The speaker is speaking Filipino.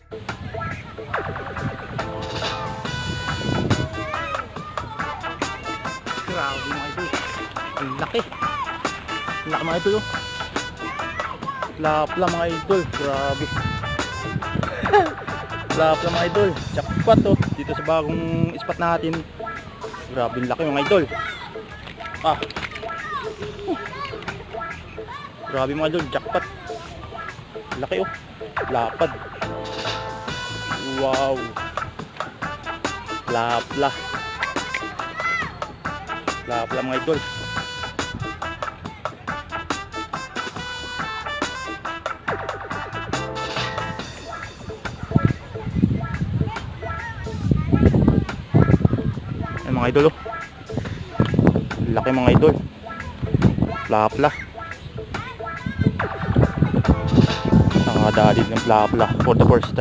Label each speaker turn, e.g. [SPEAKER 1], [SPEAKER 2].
[SPEAKER 1] Grabe mga idol. Ang laki. Ang laki mga idol oh. Lapla mga idol. Grabe. Lapla mga idol. Jackpot oh. Dito sa bagong spot natin. Grabe ang laki mga idol. Ah. Grabe mga idol. Jackpot. Laki oh. Lapad. Wow. Lapla. Lapla mga idol. Ay mga idol oh. Laki mga idol. Lapla. Nakadali ng lapla for the first time.